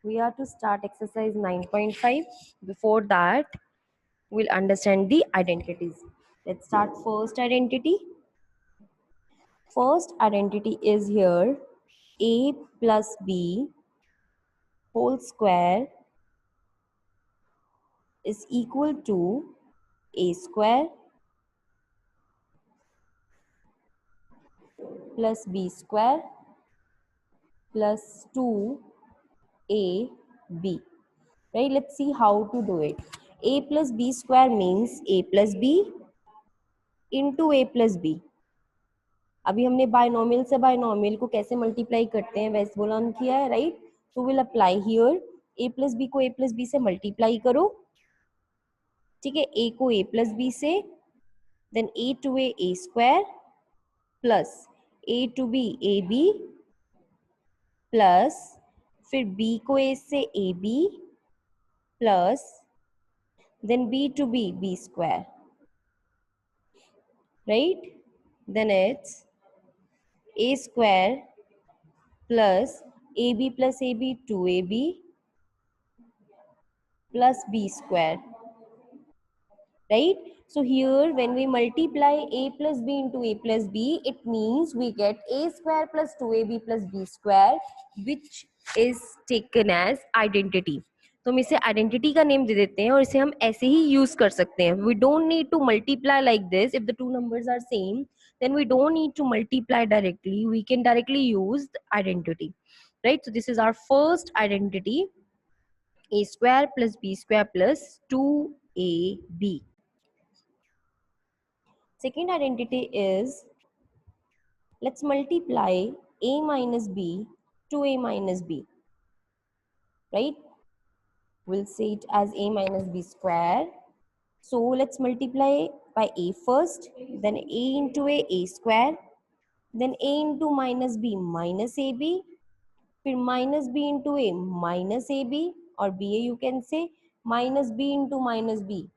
We are to start exercise 9.5. Before that, we'll understand the identities. Let's start first identity. First identity is here a plus b whole square is equal to a square plus b square plus 2ab. Right? Let's see how to do it. A plus b square means a plus b into a plus b. अभी हमने binomial से binomial को कैसे multiply करते हैं वैसे बोला हम किया है, राइट? तो will apply here a plus b को a प्लस बी से मल्टीप्लाई करो, ठीक है? a को a प्लस बी से, then a to a square plus a to b a b plus फिर b को a से a b plus then b to b square, right? Then it's a square plus ab plus ab 2ab plus b square, right? So here when we multiply a plus b into a plus b, it means we get a square plus 2ab plus b square, which is taken as identity. तो हम इसे identity का name दे देते हैं और इसे हम ऐसे ही यूज कर सकते हैं. We don't need to multiply like this. If the two numbers are same, then we don't need to multiply directly. We can directly use the identity, right? So this is our first identity, a square plus b square plus 2ab. Second identity is, let's multiply a minus b to a minus b, right? We'll say it as a minus b square. So let's multiply by a first, then a into a square, then a into minus b minus ab, फिर minus b into a minus ab, or ba you can say minus b into minus b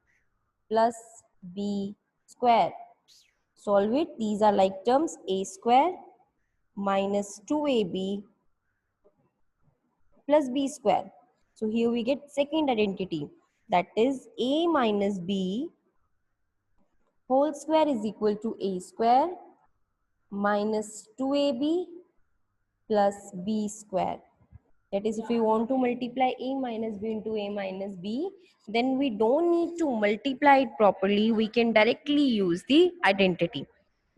plus b square. Solve it. These are like terms, a square minus 2ab plus b square. So here we get second identity, that is a minus b whole square is equal to a square minus 2ab plus b square. That is, if we want to multiply a minus b into a minus b, then we don't need to multiply it properly. We can directly use the identity,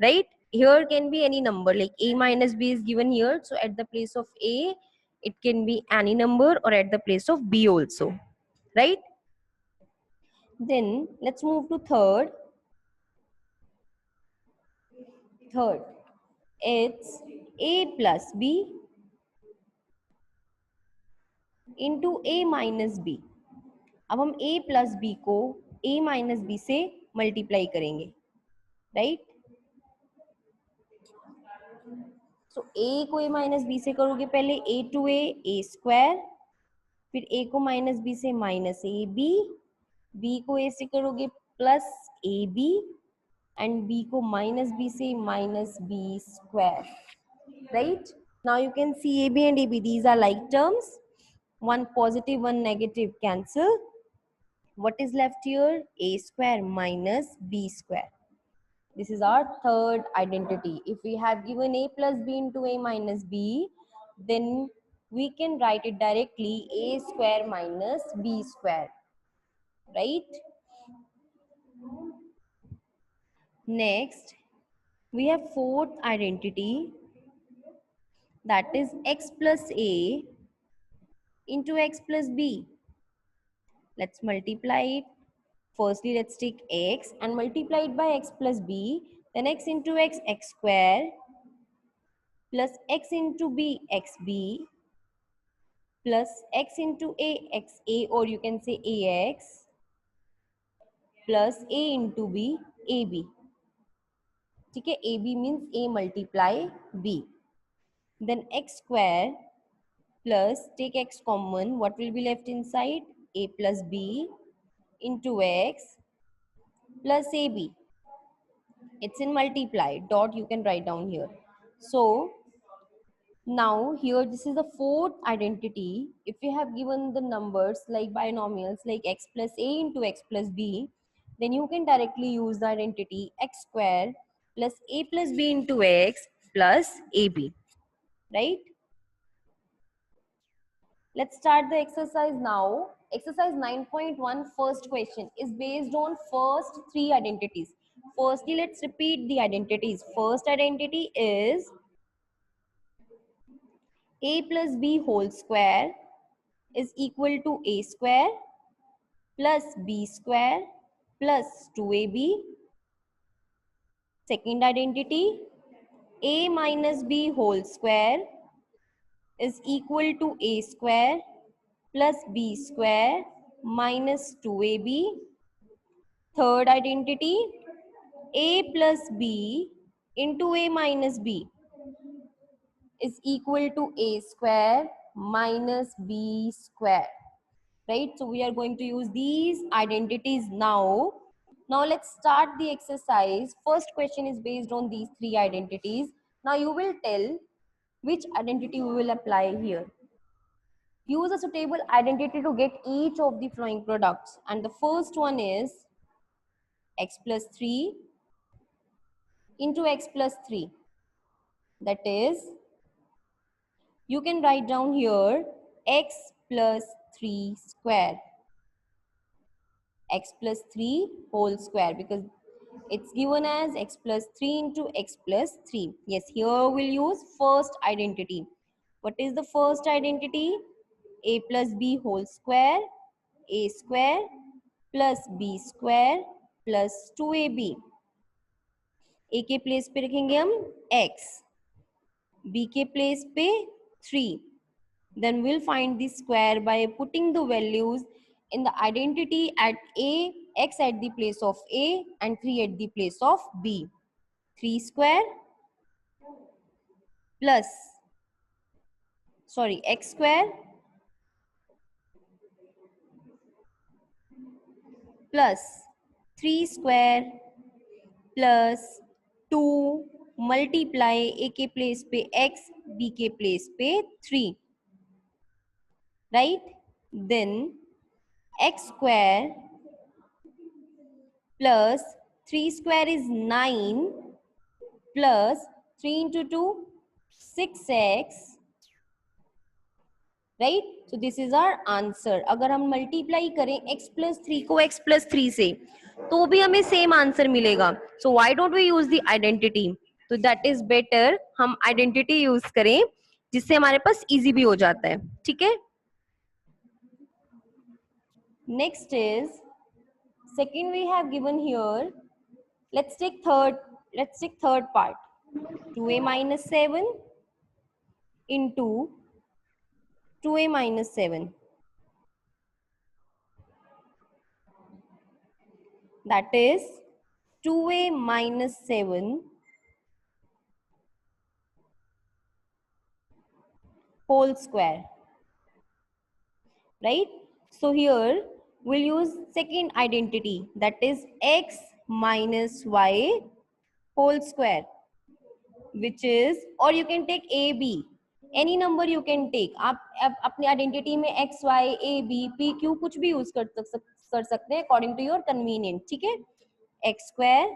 right? Here can be any number, like a minus b is given here. So at the place of a, it can be any number, or at the place of b also, right? Then let's move to third. Third, it's a plus b into a minus b. अब हम a plus b को a minus b से multiply करेंगे, right? So a को a minus b से करोगे पहले a to a square, फिर a को माइनस बी से माइनस ए बी, b को a से करोगे plus a b, and b को माइनस बी से minus b square, right? Now you can see a b and a b, these are like terms, one positive one negative cancel. What is left here? A square minus b square. This is our third identity. If we have given a plus b into a minus b, then we can write it directly a square minus b square, right? Next, we have fourth identity, that is x plus a into x plus b. Let's multiply it. Firstly, let's take x and multiply it by x plus b, then x into x, x square, plus x into b, xb, plus x into a, xa, or you can say ax, plus a into b, ab. ठीक है? ab means a multiply b. Then x square plus, take x common, what will be left inside? A plus b into x plus ab. It's in multiply, dot you can write down here. So Now here this is the fourth identity. If we have given the numbers like binomials like x plus a into x plus b, then you can directly use the identity x square plus a plus b into x plus ab, right? Let's start the exercise now. Exercise 9.1 first question is based on first three identities. Firstly, let's repeat the identities. First identity is a plus b whole square is equal to a square plus b square plus 2ab. Second identity, a minus b whole square is equal to a square plus b square minus 2ab. Third identity, a plus b into a minus b is equal to a square minus b square, right? So we are going to use these identities now. Now let's start the exercise. First question is based on these three identities. Now you will tell which identity we will apply here. Use a suitable identity to get each of the following products. And the first one is x plus 3 into x plus 3. That is, you can write down here x plus 3 square. X plus 3 whole square, because it's given as x plus 3 into x plus 3. Yes, here we'll use first identity. What is the first identity? A plus b whole square, a square plus b square plus 2ab. a के place पे रखेंगे हम x, b के place पे 3. Then we'll find the square by putting the values in the identity at a, x at the place of a and 3 at the place of b. 3 square plus, sorry, x square plus 3 square plus 2 multiply a के place पे x, b के place पे 3, right? Then x square plus 3 square is 9 plus 3 into 2 6x, right? So this is our answer. अगर हम multiply करें x plus 3 को x plus 3 से तो भी हमें सेम आंसर मिलेगा. So why don't we use the identity? तो that is better हम identity यूज करें जिससे हमारे पास easy भी हो जाता है. ठीक है? Next is second we have given here. Let's take third part. 2a minus 7 into 2a minus 7. That is 2a minus 7 whole square, right? So here we'll use second identity, that is x minus y whole square, which is, or you can take a b, any number you can take. आप अपनी identity में x y a b p q कुछ भी use कर सकते हैं according to your convenient. ठीक है? x square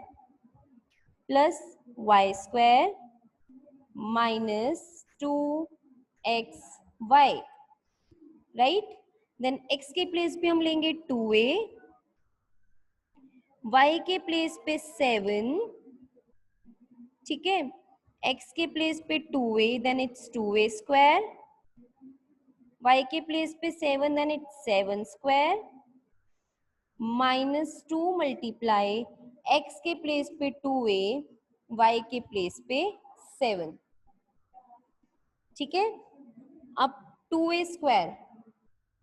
plus y square minus 2xy, right? Then x के प्लेस पे हम लेंगे 2a, y के प्लेस पे 7, ठीक है? x के प्लेस पे 2a, then it's 2a square, y के प्लेस पे 7, then it's 7 square minus 2 multiply x के प्लेस पे 2a, y के प्लेस पे 7. ठीक है? अब 2a स्क्वायर,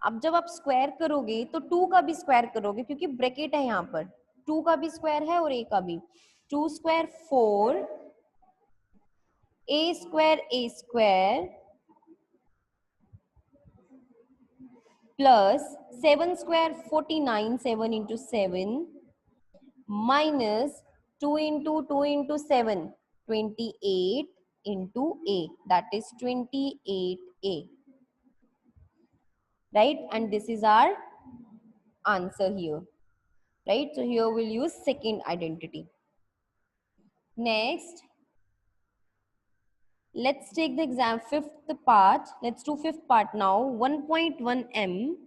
अब जब आप स्क्वायर करोगे तो 2 का भी स्क्वायर करोगे क्योंकि ब्रैकेट है यहाँ पर. 2 का भी स्क्वायर है और a का भी. 2 square 4, a square plus 7 square 49, 7 into 7 minus 2 into 7 28 into a, that is 28a, right? And this is our answer here, right? So here we'll use second identity. Next, let's take the exam fifth part. Let's do fifth part now. 1.1 m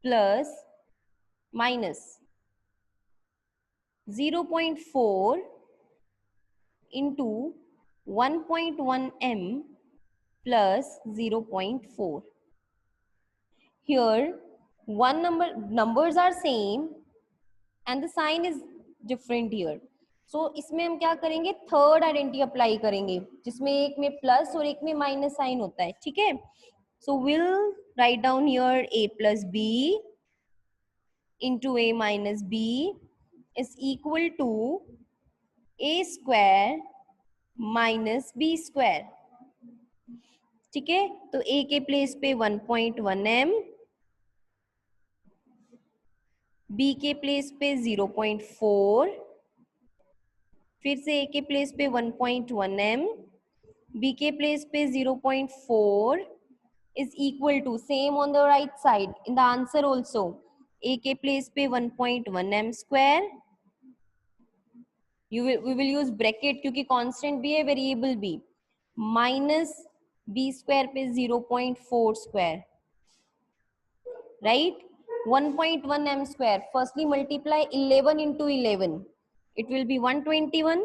plus minus 0.4 into 1.1 m plus 0.4. Here numbers are same and the sign is different here. So इसमें हम क्या करेंगे, third identity apply करेंगे जिसमें एक में plus और एक में माइनस साइन होता है, ठीक है. So we'll write down here a plus b into a minus b is equal to a square minus b square. ठीक है, तो a के प्लेस पे 1.1 m, b के प्लेस पे 0.4, फिर से a के प्लेस पे 1.1 m, b के प्लेस पे 0.4 is equal to, same on the right side in the answer also, a के प्लेस पे 1.1 m square, we will use bracket क्योंकि constant भी है variable भी, minus b square पे 0.4 square, right? 1.1 m square, firstly multiply 11 into 11, it will be 121,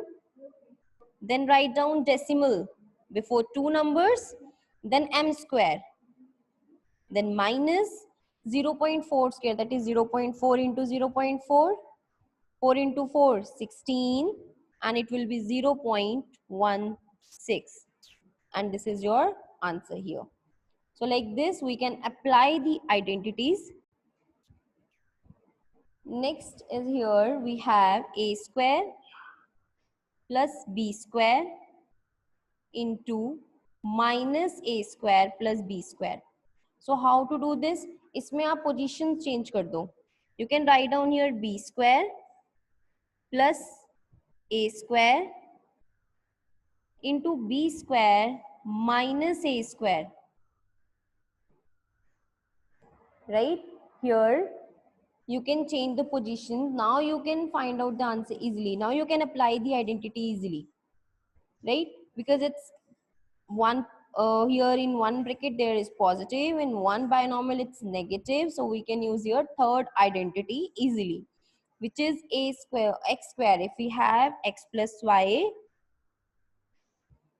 then write down decimal before two numbers, then m square, then minus 0.4 square, that is 0.4 into 0.4, 4 into 4 16, and it will be 0.16, and this is your answer here. So like this we can apply the identities. Next is here we have a square plus b square into minus a square plus b square. So how to do this? इसमें आप position change कर दो. You can write down here b square plus a square into b square minus a square. Right? Here you can change the position. Now you can find out the answer easily. Now you can apply the identity easily. Right? Because it's one here in one bracket there is positive, in one binomial it's negative, so we can use your third identity easily, which is a square x square. If we have x plus y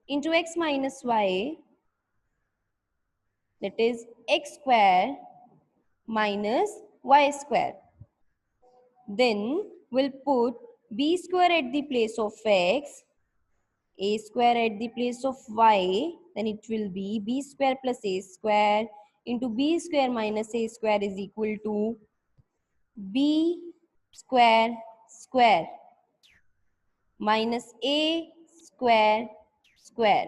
into x minus y, that is x square minus y square, then we'll put b square at the place of x, a square at the place of y, then it will be b square plus a square into b square minus a square is equal to b square square minus a square square.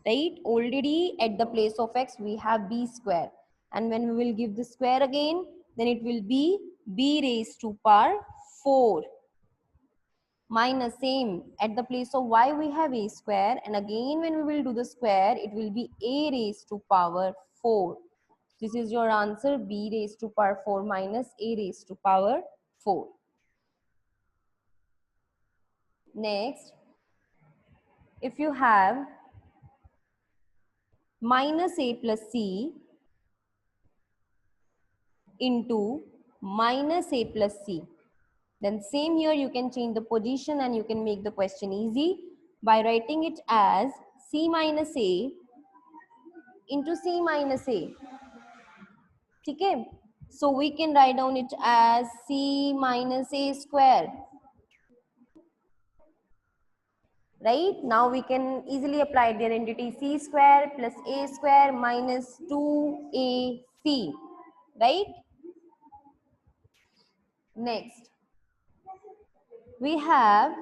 Right? Already at the place of x we have b square, and when we will give the square again, then it will be b raised to power 4 minus same at the place of y we have a square, and again when we will do the square it will be a raised to power 4. This is your answer, b raised to power 4 minus a raised to power 4. Next, if you have minus a plus c into minus a plus c, then same here you can change the position and you can make the question easy by writing it as c minus a into c minus a. Okay, so we can write down it as c minus a square. Right? Now we can easily apply the identity c square plus a square minus 2ac. Right? Next, we have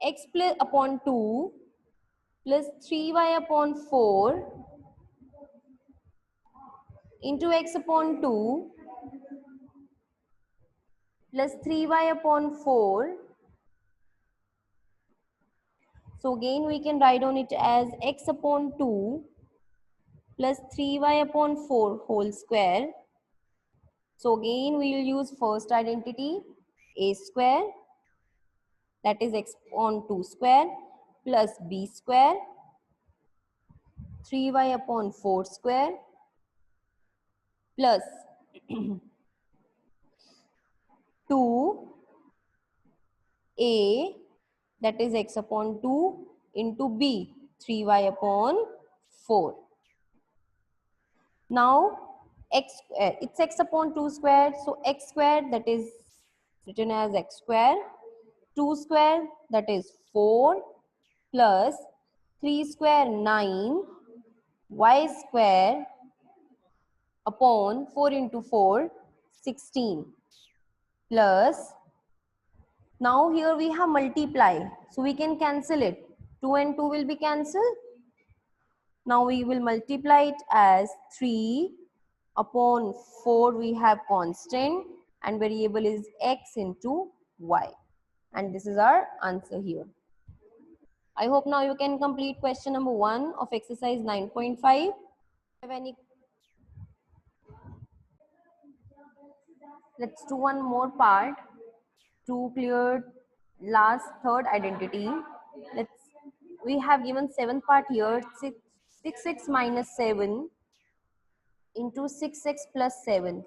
x plus upon 2 plus 3y upon 4 into x upon 2 plus 3y upon 4 So again we can write on it as x upon 2 plus 3y upon 4 whole square. So again we will use first identity, a square, that is x upon 2 square plus b square, 3y upon 4 square plus 2a, that is x upon 2 into b, 3y upon 4. Now x square, it's x upon 2 squared, so x squared, that is written as x square, 2 square, that is 4 plus 3 square 9, y square upon 4 into 4, 16 plus, now here we have multiply, so we can cancel it. 2 and 2 will be cancelled. Now we will multiply it as 3 upon 4, we have constant and variable is x into y. And this is our answer here. I hope now you can complete question number 1 of exercise 9.5. Have any? Let's do one more part to clear last third identity. We have given 7th part here, 6x minus 7 into 6x plus 7,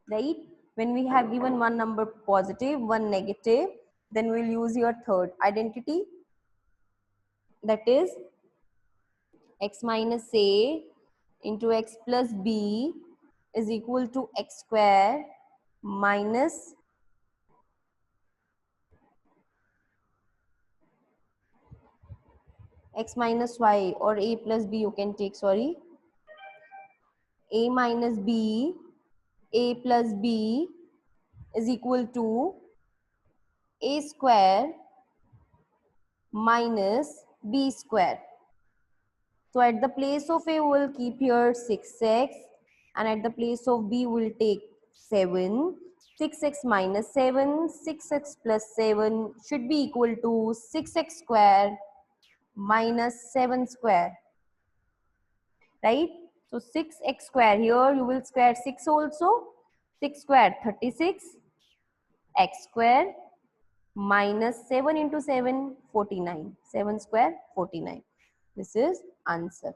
right? When we have given one number positive, one negative, then we'll use your third identity, that is x minus a into x plus b is equal to x square minus x minus y, or a plus b you can take, sorry, a minus b, a plus b is equal to a square minus b square. So at the place of a, we will keep here 6x, and at the place of b, we will take 7. 6x minus 7, 6x plus 7 should be equal to 6x square minus 7 square, right? So 6x square, here you will square 6 also. 6 square 36, x square minus 7 into 7, 49. 7 square 49. This is answer.